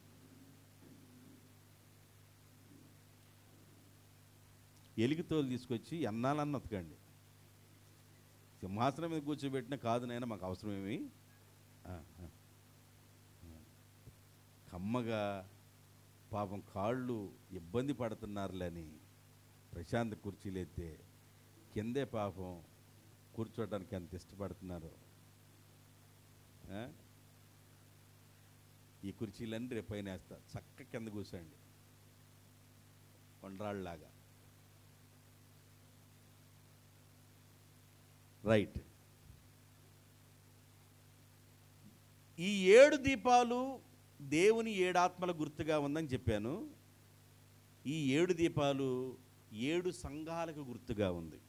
ఎలిగితోలు తీసుకొచ్చి ఎన్నాలన్న అతకండి. సింహాసనం మీద కూర్చోబెట్టినా కాదు నాయన మాకు అవసరమేమి, కమ్మగా పాపం కాళ్ళు ఇబ్బంది పడుతున్నారులని ప్రశాంత కుర్చీలైతే కిందే పాపం కూర్చోవడానికి ఎంత ఇష్టపడుతున్నారు. ఈ కుర్చీలన్నీ రేపు పైన వేస్తా, చక్క కింద కూర్చోండి కొండ్రాళ్ళలాగా. రైట్. ఈ 7 దీపాలు దేవుని 7 ఆత్మల గుర్తుగా ఉందని చెప్పాను. ఈ 7 దీపాలు 7 సంఘాలకు గుర్తుగా ఉంది.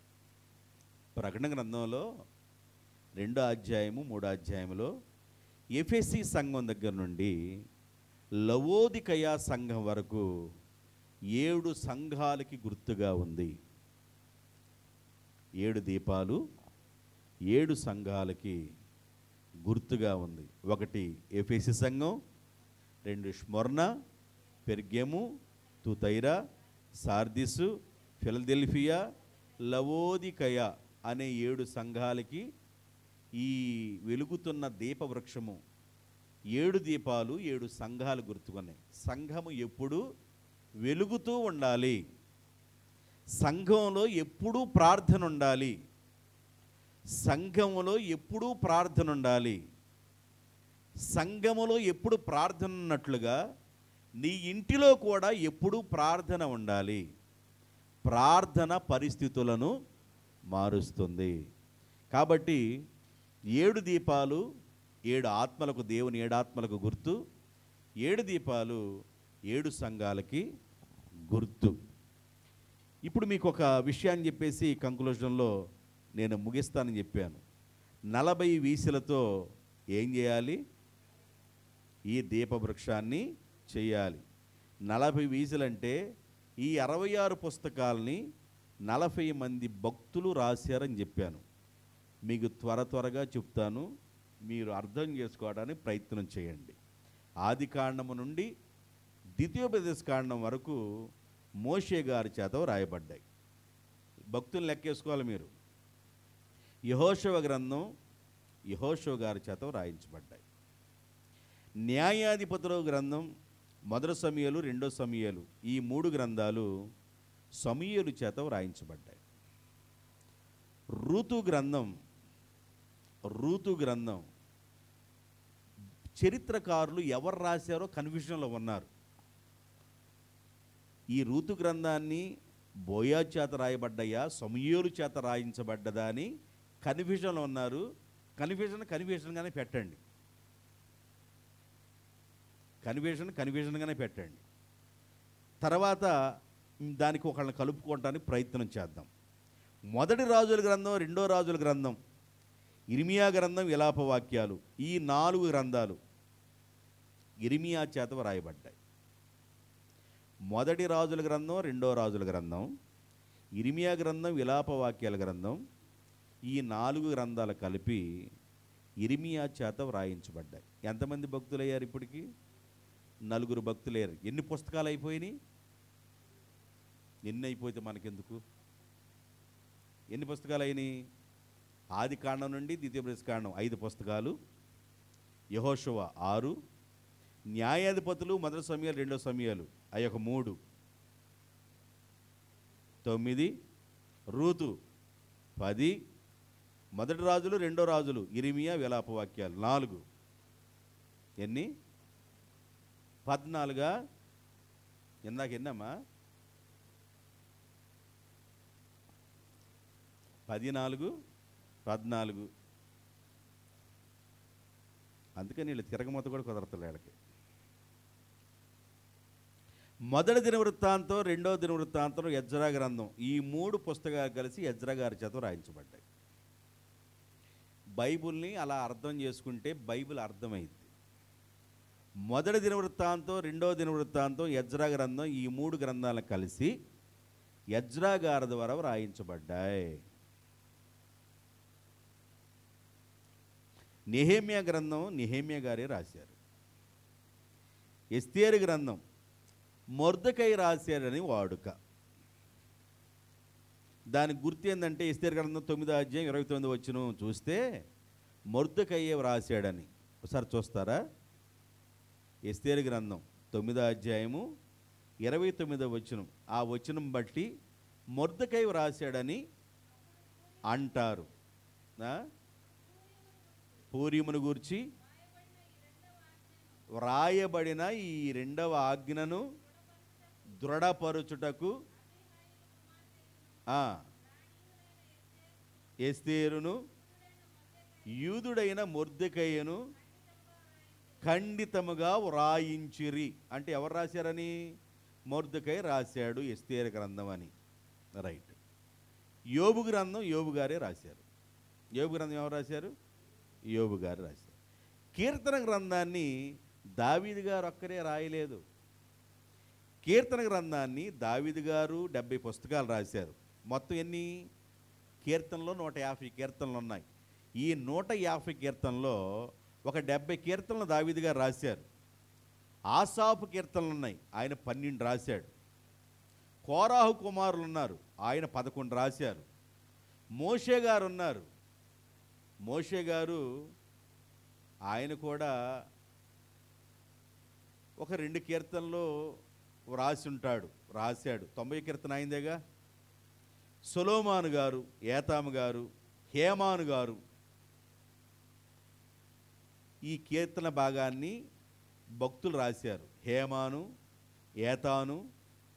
ప్రకటన గ్రంథంలో 2వ అధ్యాయము 3వ అధ్యాయంలో ఎఫెసీ సంఘం దగ్గర నుండి లవోదికయ సంఘం వరకు 7 సంఘాలకి గుర్తుగా ఉంది. 7 దీపాలు 7 సంఘాలకి గుర్తుగా ఉంది. 1 ఎఫెసీ సంఘం, 2 స్మరణ, పెర్గెము, తుతైరా, సార్దిసు, ఫిలదెల్ఫియా, లవోదికయ అనే 7 సంఘాలకి ఈ వెలుగుతున్న దీపవృక్షము 7 దీపాలు 7 సంఘాలు గుర్తుకున్నాయి. సంఘము ఎప్పుడు వెలుగుతూ ఉండాలి, సంఘంలో ఎప్పుడూ ప్రార్థన ఉండాలి, సంఘములో ఎప్పుడూ ప్రార్థన ఉండాలి. సంఘములో ఎప్పుడు ప్రార్థన ఉన్నట్లుగా నీ ఇంటిలో కూడా ఎప్పుడూ ప్రార్థన ఉండాలి. ప్రార్థన పరిస్థితులను మారుస్తుంది. కాబట్టి 7 దీపాలు 7 ఆత్మలకు, దేవుని 7 ఆత్మలకు గుర్తు. 7 దీపాలు 7 సంఘాలకి గుర్తు. ఇప్పుడు మీకు ఒక విషయాన్ని చెప్పేసి కంక్లూజన్లో నేను ముగిస్తానని చెప్పాను. 40 వీసులతో ఏం చేయాలి? ఈ దీపవృక్షాన్ని చేయాలి. 40 వీసులంటే ఈ 66 పుస్తకాలని 40 మంది భక్తులు రాశారని చెప్పాను. మీకు త్వరగా చెప్తాను, మీరు అర్థం చేసుకోవడానికి ప్రయత్నం చేయండి. ఆది కాండము నుండి ద్వితీయోపదేశ కాండం వరకు మోషే గారి చేత రాయబడ్డాయి. భక్తులు లెక్కేసుకోవాలి మీరు. యెహోషువ గ్రంథం యెహోషువ గారి చేత రాయించబడ్డాయి. న్యాయాధిపతుల గ్రంథం 1 సమూయేలు 2 సమూయేలు, ఈ 3 గ్రంథాలు సమూయేలు చేత రాయించబడ్డాయి. రూతు గ్రంథం చరిత్రకారులు ఎవరు రాశారో కన్ఫ్యూజన్లో ఉన్నారు. ఈ రూతు గ్రంథాన్ని బోయా చేత రాయబడ్డాయా, సమూయేలు చేత రాయించబడ్డదా అని కన్ఫ్యూజన్లో ఉన్నారు. కన్ఫ్యూజన్గానే పెట్టండి. కన్ఫ్యూజన్గానే పెట్టండి. తర్వాత దానికి ఒకళ్ళని కలుపుకోవడానికి ప్రయత్నం చేద్దాం. మొదటి రాజుల గ్రంథం, రెండో రాజుల గ్రంథం, ఇర్మియా గ్రంథం, విలాప వాక్యాలు, ఈ 4 గ్రంథాలు ఇర్మియా చేత వ్రాయబడ్డాయి. మొదటి రాజుల గ్రంథం, రెండో రాజుల గ్రంథం, ఇర్మియా గ్రంథం, విలాప వాక్యాల గ్రంథం, ఈ 4 గ్రంథాలు కలిపి ఇర్మియా చేత వ్రాయించబడ్డాయి. ఎంతమంది భక్తులయ్యారు ఇప్పటికి? 4 భక్తులయ్యారు. ఎన్ని పుస్తకాలు అయిపోయినాయి? ఎన్ని అయిపోతే మనకెందుకు? ఎన్ని పుస్తకాలు అయినాయి? ఆది కాండం నుండి ద్వితీయోపదేశకాండం 5 పుస్తకాలు, యెహోషువ 6, న్యాయాధిపతులు మొదటి సమయాలు, రెండో సమయాలు అవి 3, 9, రూతు 10, మొదటి రాజులు, రెండో రాజులు, ఇర్మియా, విలాప వాక్యాలు 4. ఎన్ని? 14. ఇందాక ఎన్నమ్మా? 14, 14. అందుకని వీళ్ళు తిరగమత కూడా కుదరతలే వీళ్ళకి. మొదటి దినవృత్తాంతం, రెండో దినవృత్తాంతం, ఎజ్రా గ్రంథం, ఈ 3 పుస్తకాలు కలిసి ఎజ్రా గారి చేత రాయించబడ్డాయి. బైబిల్ని అలా అర్థం చేసుకుంటే బైబిల్ అర్థమైంది. మొదటి దినవృత్తాంతం, రెండో దినవృత్తాంతం, ఎజ్రా గ్రంథం, ఈ 3 గ్రంథాలను కలిసి ఎజ్రా గారి ద్వారా రాయించబడ్డాయి. నెహెమ్యా గ్రంథం నెహెమ్యా గారే రాశారు. ఎస్తేరు గ్రంథం మొర్దెకై రాశారని వాడుక. దానికి గుర్తు ఏంటంటే ఎస్తేరు గ్రంథం 9వ అధ్యాయం 29వ వచనం చూస్తే మొర్దెకయ్యే రాశాడని. ఒకసారి చూస్తారా? ఎస్తేరు గ్రంథం 9వ అధ్యాయము 29వ వచనం. ఆ వచనం బట్టి మొర్దెకై రాశాడని అంటారు. పూరీమును గూర్చి వ్రాయబడిన ఈ 2వ ఆజ్ఞను దృఢపరుచుటకు ఎస్తేరును యూదుడైన మొర్దెకయ్యను ఖండితముగా వ్రాయించిరి. అంటే ఎవరు రాశారని? మొర్దెకై రాశాడు ఎస్తేరు గ్రంథం అని. రైట్. యోబు గ్రంథం యోబు గారే రాశారు. యోబు గ్రంథం ఎవరు రాశారు? యోబు గారు రాశారు. కీర్తన గ్రంథాన్ని దావీదు గారు ఒక్కరే రాయలేదు. కీర్తన గ్రంథాన్ని దావీదు గారు 70 పుస్తకాలు రాశారు. మొత్తం ఎన్ని కీర్తనలో? 150 కీర్తనలు ఉన్నాయి. ఈ 150 కీర్తనలో ఒక 70 కీర్తనలు దావీదు గారు రాశారు. ఆసాపు కీర్తనలు ఉన్నాయి, ఆయన 12 రాశాడు. కోరాహు కుమారులు ఉన్నారు, ఆయన 11 రాశారు. మోషే గారు ఉన్నారు, మోషే గారు ఆయన కూడా ఒక 2 కీర్తనలు రాశాడు. 90 కీర్తన అయిందేగా. సొలొమోను గారు, ఏతాము గారు, హేమాను గారు ఈ కీర్తన భాగాన్ని భక్తులు రాశారు. హేమాను, ఏతాను,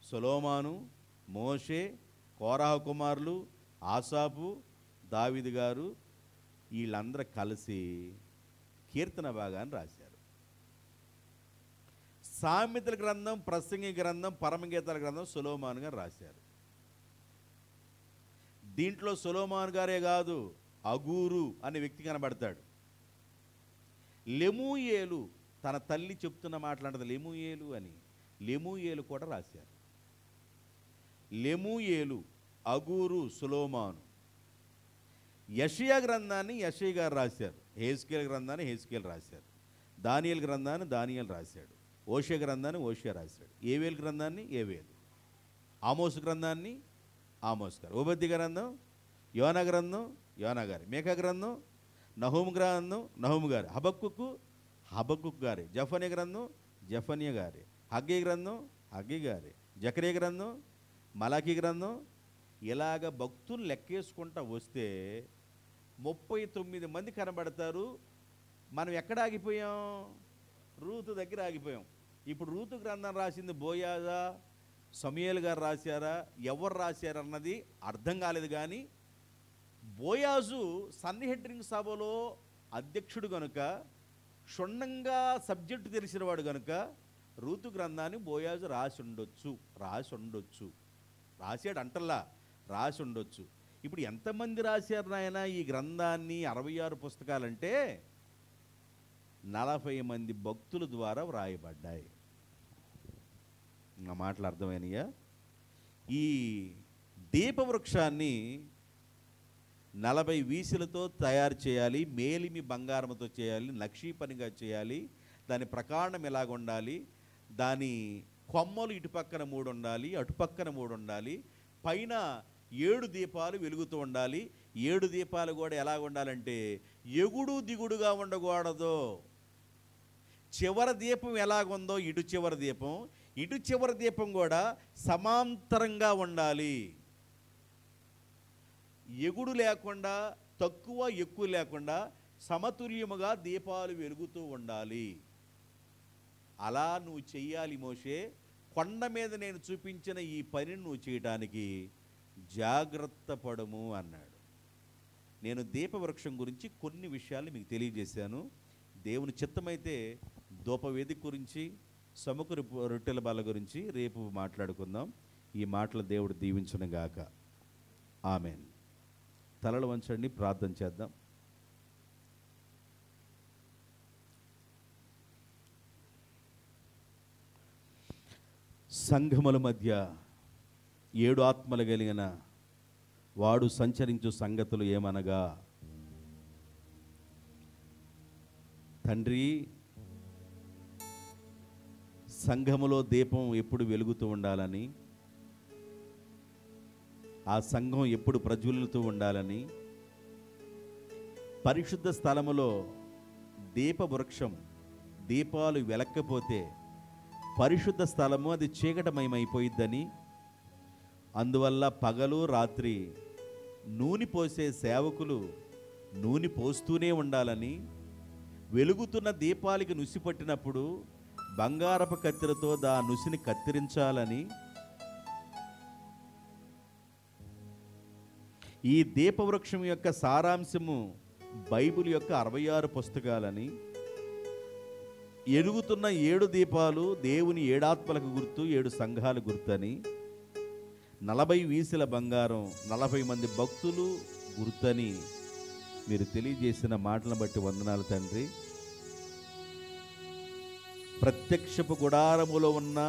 సొలొమోను, మోషే, కోరాహు కుమారులు, ఆసాపు, దావీదు గారు వీళ్ళందరూ కలిసి కీర్తన భాగాన్ని రాశారు. సామెతల గ్రంథం, ప్రసంగి గ్రంథం, పరమగీతాల గ్రంథం సొలొమోను గారు రాశారు. దీంట్లో సొలొమోను గారే కాదు, అగూరు అనే వ్యక్తి కనబడతాడు. లెమూయేలు, తన తల్లి చెప్తున్న మాట్లాడదు లెమూయేలు అని. లెమూయేలు కూడా రాశారు. లెమూయేలు, అగూరు, సొలొమోను. యెషయా గ్రంథాన్ని యెషయా గారు రాశారు. హెజ్కేలు గ్రంథాన్ని హెజ్కేలు రాశారు. దానియేలు గ్రంథాన్ని దానియేలు రాశాడు. ఓషియా గ్రంథాన్ని ఓషియా రాశాడు. ఏవేలు గ్రంథాన్ని ఏవేలు. ఆమోసు గ్రంథాన్ని ఆమోస్ గారు. ఓబద్య గ్రంథం యోనా గ్రంథం యోనా గారు. మేకా గ్రంథం నహూము గ్రంథం నహూము గారు. హబక్కుకు గారే. జఫన్య గ్రంథం జఫన్య గారే. హగ్గీ గ్రంథం హగ్గీ గారే. జకరియా గ్రంథం మలాకీ గ్రంథం. ఇలాగ భక్తులు లెక్కేసుకుంటా వస్తే 39 మంది కనబడతారు. మనం ఎక్కడ ఆగిపోయాం? రూతు దగ్గర ఆగిపోయాం. ఇప్పుడు రూతు గ్రంథం రాసింది బోయాజా, సమూయేలు గారు రాశారా, ఎవరు రాశారన్నది అర్థం కాలేదు. కానీ బోయాజు సన్హెడ్రిన్ సభలో అధ్యక్షుడు గనుక, క్షుణ్ణంగా సబ్జెక్టు తెలిసినవాడు గనుక రూతు గ్రంథాన్ని బోయాజు రాసి ఉండొచ్చు. రాశాడు అంటల్లా, రాసి ఉండొచ్చు. ఇప్పుడు ఎంతమంది రాశారు నాయన ఈ గ్రంథాన్ని? 66 పుస్తకాలంటే 40 మంది భక్తుల ద్వారా వ్రాయబడ్డాయి. నా మాటలు అర్థమైనయా? ఈ దీపవృక్షాన్ని 40 వీసులతో తయారు చేయాలి, మేలిమి బంగారంతో చేయాలి, నక్షీ పనిగా చేయాలి. దాని ప్రకాండం ఎలాగ ఉండాలి, దాని కొమ్మలు ఇటుపక్కన 3 ఉండాలి, అటుపక్కన 3 ఉండాలి, పైన 7 దీపాలు వెలుగుతూ ఉండాలి. 7 దీపాలు కూడా ఎలాగ ఉండాలంటే ఎగుడు దిగుడుగా ఉండకూడదు. చివరి దీపం ఎలాగుందో ఇటు చివరి దీపం కూడా సమాంతరంగా ఉండాలి. ఎగుడు లేకుండా, తక్కువ ఎక్కువ లేకుండా సమతుల్యముగా దీపాలు వెలుగుతూ ఉండాలి. అలా నువ్వు చెయ్యాలి మోషే. కొండ మీద నేను చూపించిన ఈ పనిని నువ్వు చేయటానికి జాగ్రత్త పడము అన్నాడు. నేను దీపవృక్షం గురించి కొన్ని విషయాలు మీకు తెలియజేశాను. దేవుని చిత్తమైతే ధూపవేదిక గురించి, సముఖ రొట్టెల బల్ల గురించి రేపు మాట్లాడుకుందాం. ఈ మాటలు దేవుడు దీవించును గాక. ఆమెన్. తలలు వంచండి, ప్రార్థన చేద్దాం. సంఘముల మధ్య 7 ఆత్మలు కలిగిన వాడు సంచరించు సంగతులు ఏమనగా, తండ్రి, సంఘములో దీపం ఎప్పుడు వెలుగుతూ ఉండాలని, ఆ సంఘం ఎప్పుడు ప్రజ్వలుతూ ఉండాలని, పరిశుద్ధ స్థలములో దీపవృక్షం దీపాలు వెలక్కపోతే పరిశుద్ధ స్థలము అది చీకటమయమైపోయిద్దని, అందువల్ల పగలు రాత్రి నూనె పోసే సేవకులు నూనె పోస్తూనే ఉండాలని, వెలుగుతున్న దీపాలకి నుసి పట్టినప్పుడు బంగారపు కత్తెరతో దా నుసిని కత్తిరించాలని, ఈ దీపవృక్షం యొక్క సారాంశము బైబిల్ యొక్క 66 పుస్తకాలని, ఎలుగుతున్న 7 దీపాలు దేవుని 7 ఆత్మలకు గుర్తు, 7 సంఘాల గుర్తని, 40 వీసుల బంగారం 40 మంది భక్తులు గుర్తని మీరు తెలియజేసిన మాటలను బట్టి వందనాలు తండ్రి. ప్రత్యక్షపు గుడారములో ఉన్న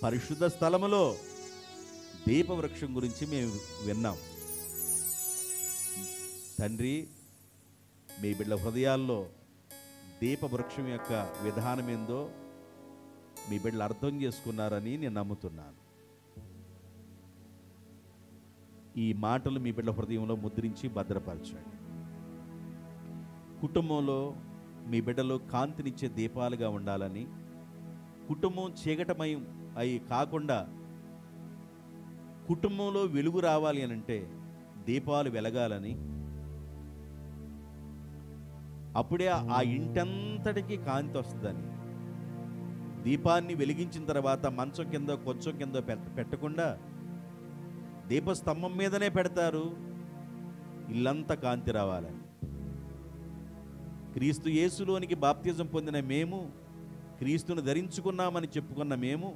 పరిశుద్ధ స్థలములో దీపవృక్షం గురించి మేము విన్నాం తండ్రి. మీ బిడ్డ హృదయాల్లో దీపవృక్షం యొక్క విధానం ఏందో మీ బిడ్డలు అర్థం చేసుకున్నారని నేను నమ్ముతున్నాను. ఈ మాటలు మీ బిడ్డల హృదయంలో ముద్రించి భద్రపరచండి. కుటుంబంలో మీ బిడ్డలు కాంతినిచ్చే దీపాలుగా ఉండాలని, కుటుంబం చీకటమయం అయి కాకుండా కుటుంబంలో వెలుగు రావాలి అనంటే దీపాలు వెలగాలని, అప్పుడే ఆ ఇంటంతటికి కాంతి వస్తుందని, దీపాన్ని వెలిగించిన తర్వాత మంచం కింద కొంచెం కింద పెట్టకుండా దీపస్తంభం మీదనే పెడతారు, ఇల్లంతా కాంతి రావాలని. క్రీస్తు యేసులోనికి బాప్తిజం పొందిన మేము, క్రీస్తును ధరించుకున్నామని చెప్పుకున్న మేము,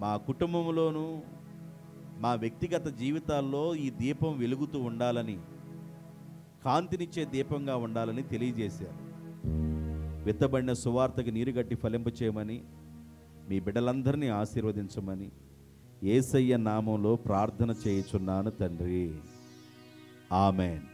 మా కుటుంబంలోనూ మా వ్యక్తిగత జీవితాల్లో ఈ దీపం వెలుగుతూ ఉండాలని, కాంతినిచ్చే దీపంగా ఉండాలని తెలియజేశారు. విత్తబడిన సువార్తకి నీరుగట్టి ఫలింప చేయమని, మీ బిడ్డలందరినీ ఆశీర్వదించమని యేసయ్య నామంలో ప్రార్థన చేయుచున్నాను తండ్రి. ఆమెన్.